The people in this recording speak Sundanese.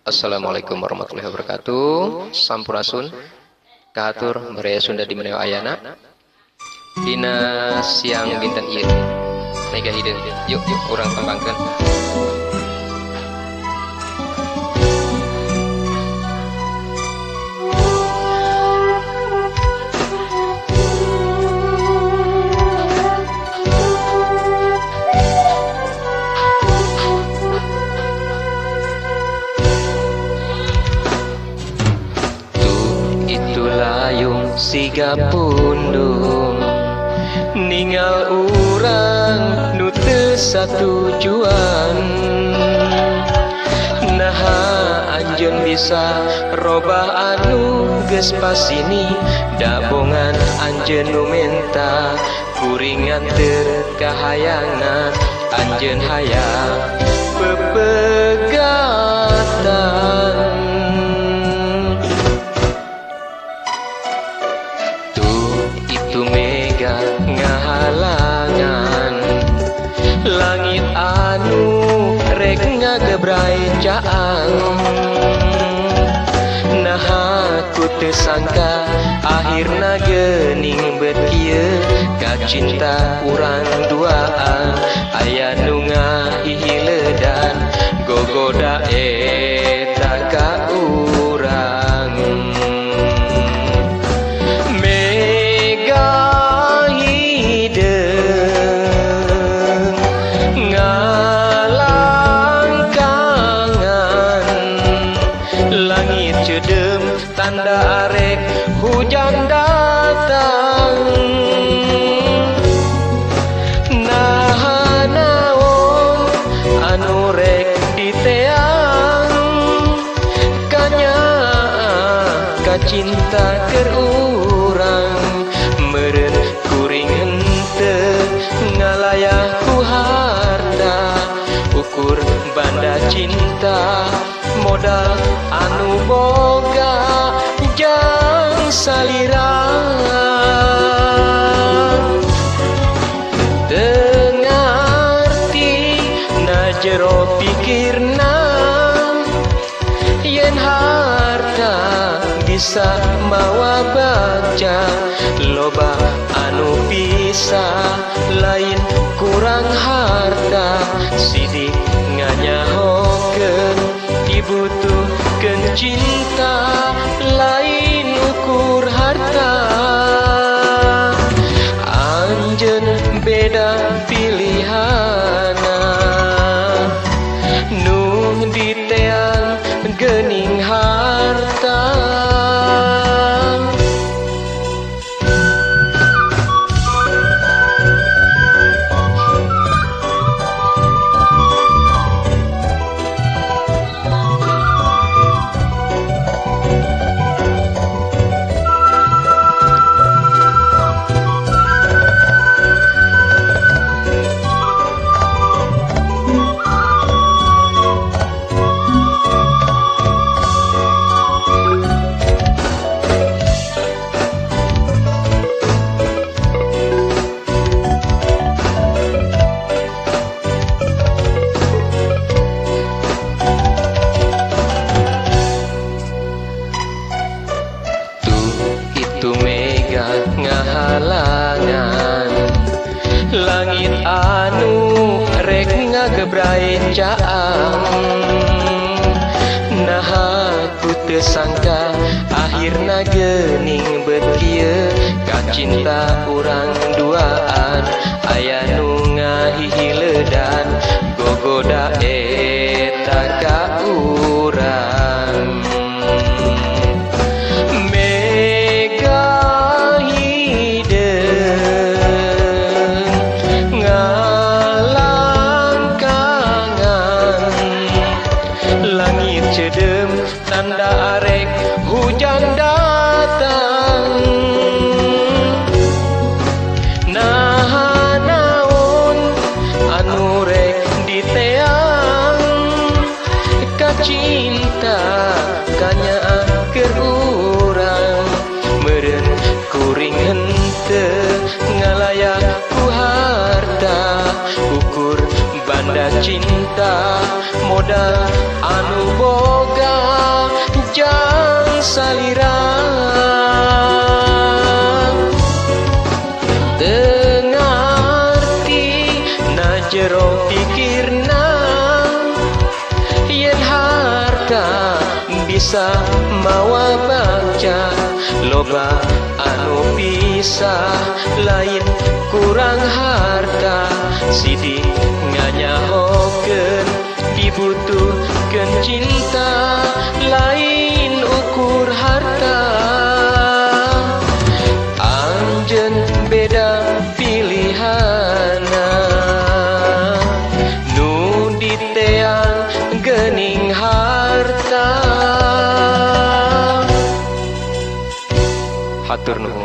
Assalamualaikum warahmatullahi wabarakatuh. Sampurasun. Katur berea Sunda di meneo ayana. Dina siang dinten ieu. Mega hideung. Yuk urang kembangkeun. Siga pundung ningal urang nu teu satujuan, naha anjeun bisa robah anu geus pasini, dabongan anjeun nu menta kuringan teu kahayangan, anjeun hayang bebegatan. Ngahalangan langit anu rek ngagebrai caang, naha ku teu sangka akhirna geuning bet kieu ka cinta urang duaan, aya nu ngahihiledan gogoda eta ka urang. Tanda arek hujan datang, naha naon anu rek diteang, kanyaa ka cinta keur urang, meureun kuring henteu ngalayah ku harta, ukur banda cinta modal anu boga jang salirang, teu ngarti na jero pikirna yen harta bisa mawa baca, loba anu pisah lain kurang harta, sidik nganyahokeun dibutuhkeun cinta lain ukur harta, anjeun beda pilihana nu diteang geuning harta. Ngahalangan langit anu rek ngagebrai caang, naha ku teu sangka akhirna geuning bet kieu ka cinta urang duaan, aya nu ngahihiledan gogoda eta ka urang. Tanda arek hujan datang, naha naon anu rek diteang, salira tengarti na jero pikirna yen harta bisa mawa baca loba anu bisa lain kurang harta sidi nganyahokeun dibutuhkeun cinta lain ukur harta anjeun beda pilihana nu diteang geuning harta hatur nuhun.